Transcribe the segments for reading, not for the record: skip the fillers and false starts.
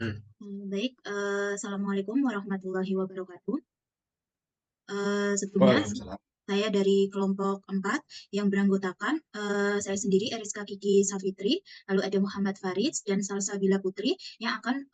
Hmm. Baik, assalamualaikum warahmatullahi wabarakatuh. Sebelumnya Waalaikumsalam. saya dari kelompok 4 yang beranggotakan, saya sendiri Eriska Kiki Safitri, lalu ada Muhammad Farid dan Salsabila Putri yang akan,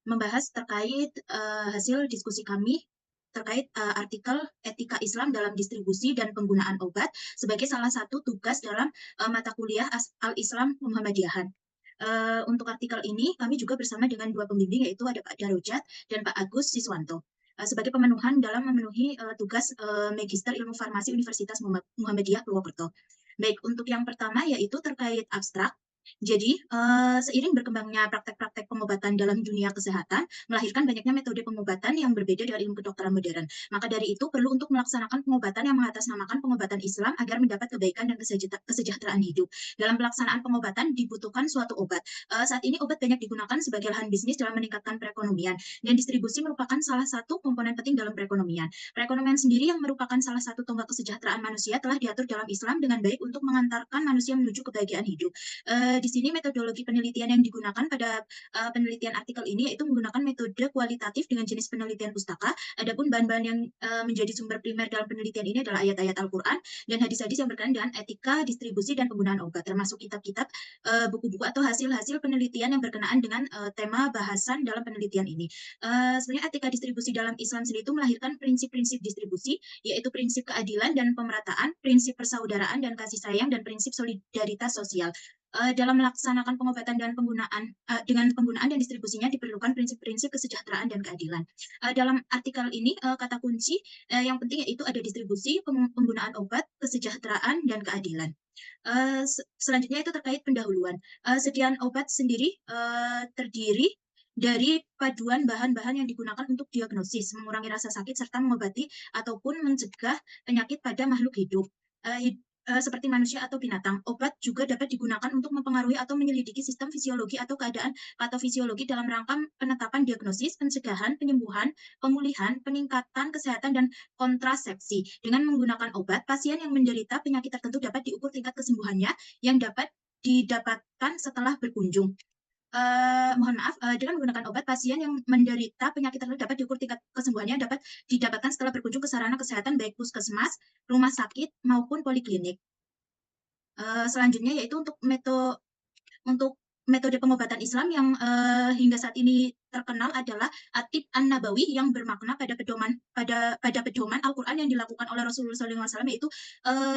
membahas terkait, hasil diskusi kami terkait, artikel etika Islam dalam distribusi dan penggunaan obat sebagai salah satu tugas dalam, mata kuliah Al-Islam Muhammadiyahan. Untuk artikel ini kami juga bersama dengan 2 pembimbing yaitu ada Pak Darojat dan Pak Agus Siswanto. Sebagai pemenuhan dalam memenuhi, tugas, Magister Ilmu Farmasi Universitas Muhammadiyah Purwokerto. Baik, untuk yang pertama yaitu terkait abstrak. Jadi, seiring berkembangnya praktek-praktek pengobatan dalam dunia kesehatan, melahirkan banyaknya metode pengobatan yang berbeda dengan ilmu kedokteran modern. Maka dari itu perlu untuk melaksanakan pengobatan yang mengatasnamakan pengobatan Islam agar mendapat kebaikan dan kesejahteraan hidup. Dalam pelaksanaan pengobatan dibutuhkan suatu obat. Saat ini obat banyak digunakan sebagai lahan bisnis dalam meningkatkan perekonomian, dan distribusi merupakan salah satu komponen penting dalam perekonomian. Perekonomian sendiri yang merupakan salah satu tonggak kesejahteraan manusia telah diatur dalam Islam dengan baik untuk mengantarkan manusia menuju kebahagiaan hidup. Di sini metodologi penelitian yang digunakan pada penelitian artikel ini yaitu menggunakan metode kualitatif dengan jenis penelitian pustaka. Adapun bahan-bahan yang menjadi sumber primer dalam penelitian ini adalah ayat-ayat Al-Quran dan hadis-hadis yang berkaitan dengan etika, distribusi, dan penggunaan obat, termasuk kitab-kitab, buku-buku atau hasil-hasil penelitian yang berkenaan dengan tema bahasan dalam penelitian ini. Sebenarnya etika distribusi dalam Islam sendiri itu melahirkan prinsip-prinsip distribusi, yaitu prinsip keadilan dan pemerataan, prinsip persaudaraan dan kasih sayang, dan prinsip solidaritas sosial. Dalam melaksanakan pengobatan dan dengan penggunaan dan distribusinya diperlukan prinsip-prinsip kesejahteraan dan keadilan. Dalam artikel ini, kata kunci yang penting yaitu ada distribusi, penggunaan obat, kesejahteraan, dan keadilan. Selanjutnya itu terkait pendahuluan. Sediaan obat sendiri terdiri dari paduan bahan-bahan yang digunakan untuk diagnosis, mengurangi rasa sakit, serta mengobati ataupun mencegah penyakit pada makhluk hidup. Seperti manusia atau binatang. Obat juga dapat digunakan untuk mempengaruhi atau menyelidiki sistem fisiologi atau keadaan patofisiologi dalam rangka penetapan diagnosis, pencegahan, penyembuhan, pemulihan, peningkatan kesehatan, dan kontrasepsi. Dengan menggunakan obat, pasien yang menderita penyakit tertentu dapat diukur tingkat kesembuhannya yang dapat didapatkan setelah berkunjung. Mohon maaf, dengan menggunakan obat, pasien yang menderita penyakit tertentu dapat diukur tingkat kesembuhannya dapat didapatkan setelah berkunjung ke sarana kesehatan baik puskesmas, rumah sakit, maupun poliklinik. Selanjutnya yaitu untuk metode pengobatan Islam yang, hingga saat ini terkenal adalah At-Tib An-Nabawi yang bermakna pada pedoman Al-Qur'an yang dilakukan oleh Rasulullah SAW, yaitu,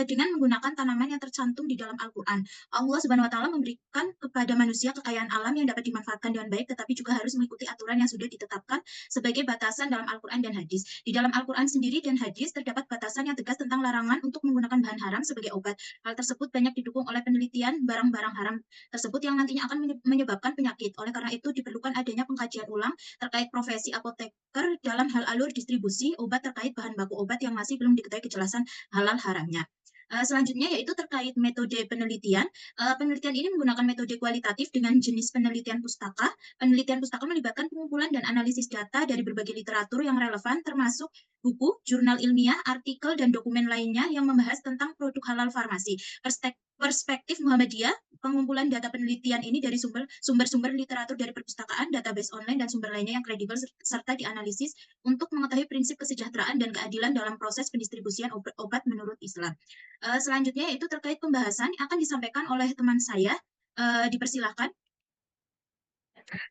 dengan menggunakan tanaman yang tercantum di dalam Al-Qur'an. Allah Subhanahu wa taala memberikan kepada manusia kekayaan alam yang dapat dimanfaatkan dengan baik, tetapi juga harus mengikuti aturan yang sudah ditetapkan sebagai batasan dalam Al-Qur'an dan hadis. Di dalam Al-Qur'an sendiri dan hadis terdapat batasan yang tegas tentang larangan untuk menggunakan bahan haram sebagai obat. Hal tersebut banyak didukung oleh penelitian barang-barang haram tersebut yang nantinya akan menyebabkan penyakit. Oleh karena itu diperlukan adanya pengkajian ulang terkait profesi apoteker dalam hal alur distribusi obat terkait bahan baku obat yang masih belum diketahui kejelasan halal haramnya. Selanjutnya yaitu terkait metode penelitian. Penelitian ini menggunakan metode kualitatif dengan jenis penelitian pustaka. Penelitian pustaka melibatkan pengumpulan dan analisis data dari berbagai literatur yang relevan termasuk buku, jurnal ilmiah, artikel, dan dokumen lainnya yang membahas tentang produk halal farmasi. Perspektif Muhammadiyah, pengumpulan data penelitian ini dari sumber-sumber literatur dari perpustakaan, database online, dan sumber lainnya yang kredibel serta dianalisis untuk mengetahui prinsip kesejahteraan dan keadilan dalam proses pendistribusian obat menurut Islam. Selanjutnya yaitu terkait pembahasan yang akan disampaikan oleh teman saya, dipersilahkan.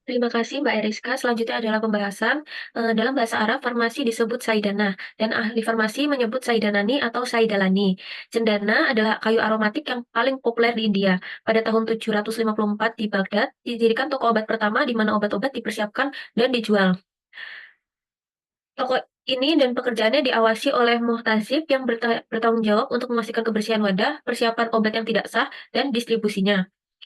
Terima kasih Mbak Eriska. Selanjutnya adalah pembahasan, dalam bahasa Arab farmasi disebut saidana dan ahli farmasi menyebut saidanani atau saidalani. Cendana adalah kayu aromatik yang paling populer di India. Pada tahun 754 di Baghdad, didirikan toko obat pertama di mana obat-obat dipersiapkan dan dijual. Toko ini dan pekerjaannya diawasi oleh muhtasib yang bertanggung jawab untuk memastikan kebersihan wadah, persiapan obat yang tidak sah, dan distribusinya.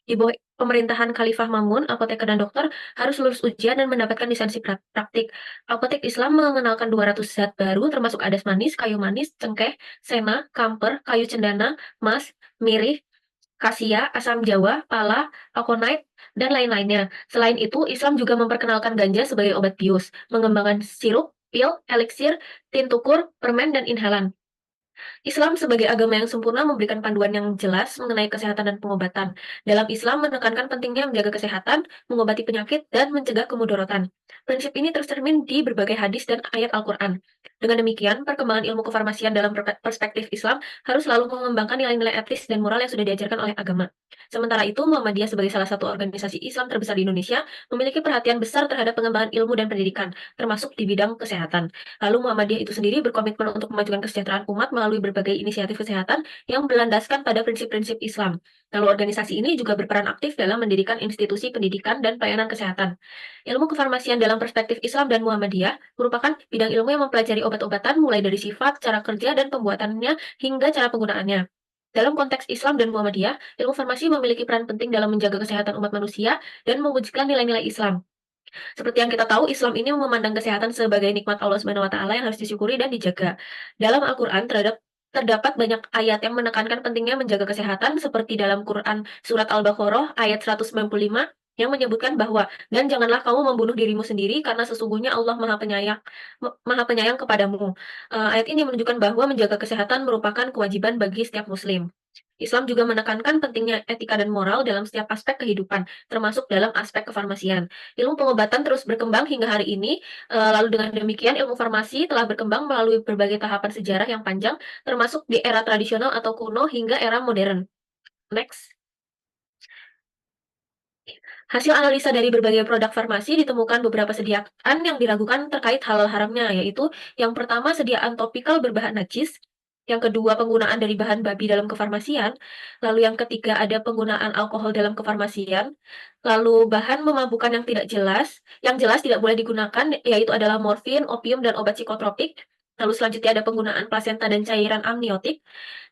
Di bawah pemerintahan Khalifah Mamun, apoteker dan dokter harus lulus ujian dan mendapatkan lisensi praktik. Apotek Islam mengenalkan 200 zat baru termasuk adas manis, kayu manis, cengkeh, sena, kamper, kayu cendana, mas, mirih, kasia, asam jawa, pala, aconite, dan lain-lainnya. Selain itu, Islam juga memperkenalkan ganja sebagai obat bius, mengembangkan sirup, pil, eliksir, tin tukur, permen, dan inhalan. Islam sebagai agama yang sempurna memberikan panduan yang jelas mengenai kesehatan dan pengobatan. Dalam Islam menekankan pentingnya menjaga kesehatan, mengobati penyakit, dan mencegah kemudorotan. Prinsip ini tercermin di berbagai hadis dan ayat Al-Quran. Dengan demikian, perkembangan ilmu kefarmasian dalam perspektif Islam harus selalu mengembangkan nilai-nilai etis dan moral yang sudah diajarkan oleh agama. Sementara itu, Muhammadiyah sebagai salah satu organisasi Islam terbesar di Indonesia memiliki perhatian besar terhadap pengembangan ilmu dan pendidikan, termasuk di bidang kesehatan. Lalu Muhammadiyah itu sendiri berkomitmen untuk memajukan kesejahteraan umat melalui berbagai inisiatif kesehatan yang berlandaskan pada prinsip-prinsip Islam. Lalu organisasi ini juga berperan aktif dalam mendirikan institusi pendidikan dan pelayanan kesehatan. Ilmu kefarmasian dalam perspektif Islam dan Muhammadiyah merupakan bidang ilmu yang mempelajari obat-obatan mulai dari sifat, cara kerja, dan pembuatannya hingga cara penggunaannya. Dalam konteks Islam dan Muhammadiyah, ilmu farmasi memiliki peran penting dalam menjaga kesehatan umat manusia dan mewujudkan nilai-nilai Islam. Seperti yang kita tahu, Islam ini memandang kesehatan sebagai nikmat Allah Subhanahu wa taala yang harus disyukuri dan dijaga. Dalam Al-Qur'an terdapat banyak ayat yang menekankan pentingnya menjaga kesehatan seperti dalam Quran surat Al-Baqarah ayat 195 yang menyebutkan bahwa dan janganlah kamu membunuh dirimu sendiri karena sesungguhnya Allah Maha Penyayang kepadamu. Ayat ini menunjukkan bahwa menjaga kesehatan merupakan kewajiban bagi setiap muslim. Islam juga menekankan pentingnya etika dan moral dalam setiap aspek kehidupan, termasuk dalam aspek kefarmasian. Ilmu pengobatan terus berkembang hingga hari ini, lalu dengan demikian ilmu farmasi telah berkembang melalui berbagai tahapan sejarah yang panjang, termasuk di era tradisional atau kuno hingga era modern. Next. Hasil analisa dari berbagai produk farmasi ditemukan beberapa sediaan yang diragukan terkait halal haramnya, yaitu yang pertama sediaan topikal berbahan najis, yang kedua penggunaan dari bahan babi dalam kefarmasian, lalu yang ketiga ada penggunaan alkohol dalam kefarmasian, lalu bahan memabukkan yang jelas tidak boleh digunakan, yaitu adalah morfin, opium, dan obat psikotropik. Lalu selanjutnya ada penggunaan plasenta dan cairan amniotik.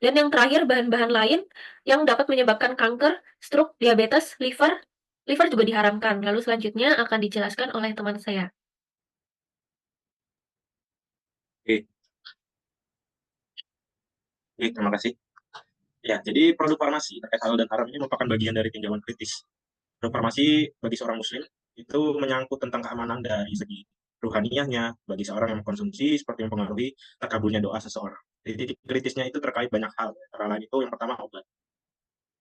Dan yang terakhir bahan-bahan lain yang dapat menyebabkan kanker, stroke, diabetes, liver juga diharamkan. Lalu selanjutnya akan dijelaskan oleh teman saya. Oke, oke, terima kasih. Ya, jadi produk farmasi terkait halal dan haram ini merupakan bagian dari tinjauan kritis. Produk farmasi bagi seorang muslim itu menyangkut tentang keamanan dari segi ruhaniyahnya bagi seorang yang mengkonsumsi seperti mempengaruhi terkabulnya doa seseorang. Jadi titik kritisnya itu terkait banyak hal. Antara lain itu yang pertama obat.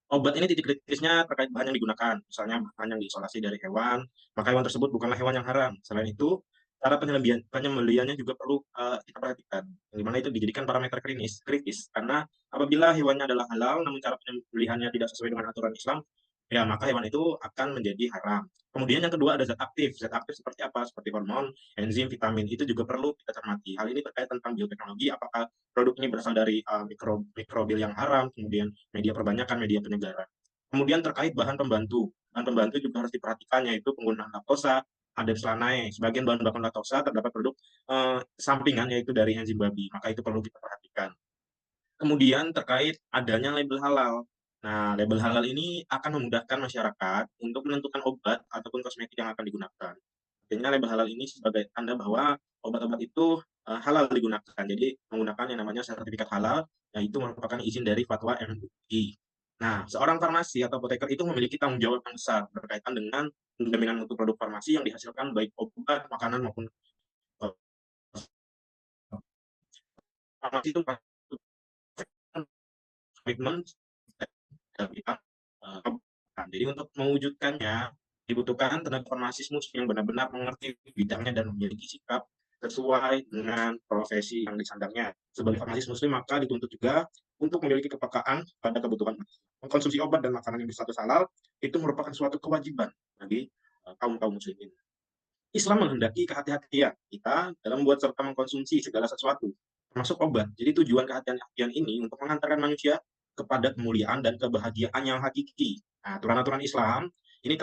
Obat ini titik kritisnya terkait bahan yang digunakan. Misalnya bahan yang diisolasi dari hewan, maka hewan tersebut bukanlah hewan yang haram. Selain itu, cara penyembeliannya juga perlu kita perhatikan. Yang dimana itu dijadikan parameter kritis. Karena apabila hewannya adalah halal, namun cara penyembelihannya tidak sesuai dengan aturan Islam, ya maka hewan itu akan menjadi haram. Kemudian yang kedua ada zat aktif. Zat aktif seperti apa? Seperti hormon, enzim, vitamin. Itu juga perlu kita cermati. Hal ini terkait tentang bioteknologi, apakah produk ini berasal dari mikrobil yang haram, kemudian media perbanyakan, media penyegaran. Kemudian terkait bahan pembantu. Bahan pembantu juga harus diperhatikan, yaitu penggunaan laktosa, ada selanae. Sebagian bahan baku laktosa terdapat produk sampingan, yaitu dari enzim babi. Maka itu perlu kita perhatikan. Kemudian terkait adanya label halal. Nah, label halal ini akan memudahkan masyarakat untuk menentukan obat ataupun kosmetik yang akan digunakan. Artinya label halal ini sebagai tanda bahwa obat-obat itu halal digunakan. Jadi menggunakan yang namanya sertifikat halal, yaitu merupakan izin dari fatwa MUI. Nah, seorang farmasi atau apoteker itu memiliki tanggung jawab yang besar berkaitan dengan penjaminan untuk produk farmasi yang dihasilkan baik obat, makanan maupun farmasi itu komitmen dari pihak jadi untuk mewujudkannya dibutuhkan tenaga farmasis yang benar-benar mengerti bidangnya dan memiliki sikap sesuai dengan profesi yang disandangnya. Sebagai farmasis muslim maka dituntut juga untuk memiliki kepekaan pada kebutuhan mengkonsumsi obat dan makanan yang berstatus halal itu merupakan suatu kewajiban bagi kaum muslimin. Islam menghendaki kehati-hatian kita dalam membuat serta mengkonsumsi segala sesuatu, termasuk obat. Jadi tujuan kehati-hatian ini untuk mengantarkan manusia kepada kemuliaan dan kebahagiaan yang hakiki. Nah, aturan-aturan Islam ini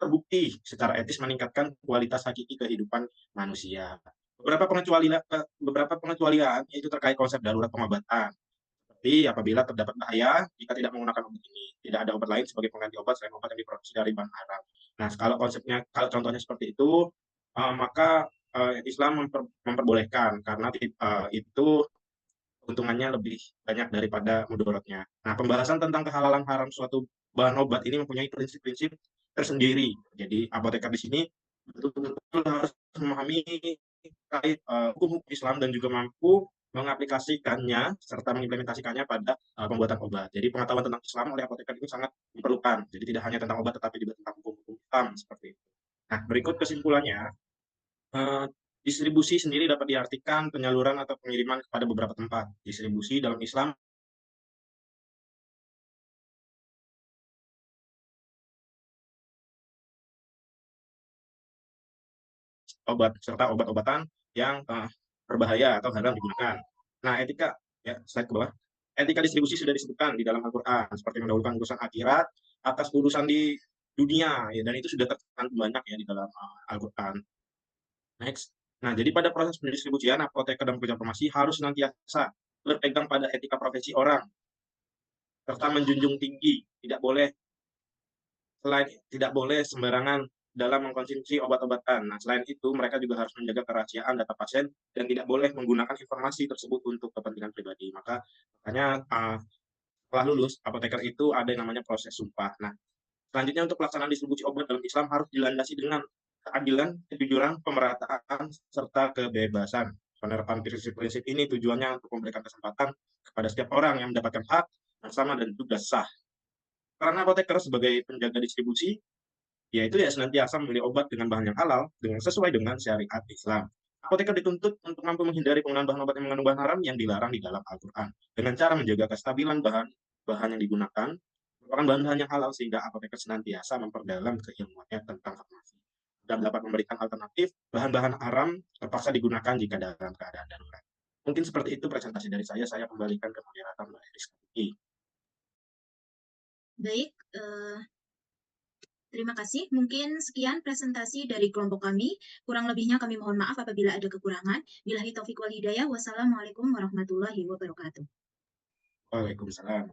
terbukti secara etis meningkatkan kualitas hakiki kehidupan manusia. Beberapa pengecualian yaitu terkait konsep darurat pengobatan. Seperti apabila terdapat bahaya jika tidak menggunakan obat ini, tidak ada obat lain sebagai pengganti obat selain obat yang diproduksi dari bahan haram. Nah, kalau contohnya seperti itu, maka Islam memperbolehkan karena itu keuntungannya lebih banyak daripada mudaratnya. Nah, pembahasan tentang kehalalan haram suatu bahan obat ini mempunyai prinsip-prinsip tersendiri. Jadi, apoteker di sini betul-betul harus memahami terkait hukum Islam dan juga mampu mengaplikasikannya serta mengimplementasikannya pada pembuatan obat. Jadi pengetahuan tentang Islam oleh apoteker ini sangat diperlukan. Jadi tidak hanya tentang obat tetapi juga tentang hukum-hukum Islam seperti itu. Nah, berikut kesimpulannya, distribusi sendiri dapat diartikan penyaluran atau pengiriman kepada beberapa tempat. Distribusi dalam Islam obat serta obat-obatan yang berbahaya atau haram digunakan. Nah, etika ya, slide ke bawah. Etika distribusi sudah disebutkan di dalam Al-Qur'an seperti mendahulukan urusan akhirat atas urusan di dunia ya, dan itu sudah tercantum banyak ya di dalam Al-Qur'an. Next. Nah, jadi pada proses pendistribusian apoteker dan pekerja farmasi harus senantiasa berpegang pada etika profesi orang serta menjunjung tinggi, tidak boleh sembarangan dalam mengkonsumsi obat-obatan. Nah, selain itu mereka juga harus menjaga kerahasiaan data pasien dan tidak boleh menggunakan informasi tersebut untuk kepentingan pribadi. Makanya setelah lulus apoteker itu ada yang namanya proses sumpah. Nah, selanjutnya untuk pelaksanaan distribusi obat dalam Islam harus dilandasi dengan keadilan, kejujuran, pemerataan, serta kebebasan. Penerapan prinsip-prinsip ini tujuannya untuk memberikan kesempatan kepada setiap orang yang mendapatkan hak yang sama dan juga sah. Karena apoteker sebagai penjaga distribusi, yaitu ya senantiasa memilih obat dengan bahan yang halal, sesuai dengan syariat Islam. Apoteker dituntut untuk mampu menghindari penggunaan bahan obat yang mengandung bahan haram yang dilarang di dalam Al-Quran, dengan cara menjaga kestabilan bahan yang digunakan, merupakan bahan-bahan yang halal, sehingga apoteker senantiasa memperdalam keilmuannya tentang farmasi dan dapat memberikan alternatif bahan-bahan haram terpaksa digunakan jika dalam keadaan darurat. Mungkin seperti itu presentasi dari saya kembalikan ke moderator Mbak Eriska. Baik, terima kasih. Mungkin sekian presentasi dari kelompok kami. Kurang lebihnya kami mohon maaf apabila ada kekurangan. Billahi taufiq wal hidayah. Wassalamualaikum warahmatullahi wabarakatuh. Waalaikumsalam.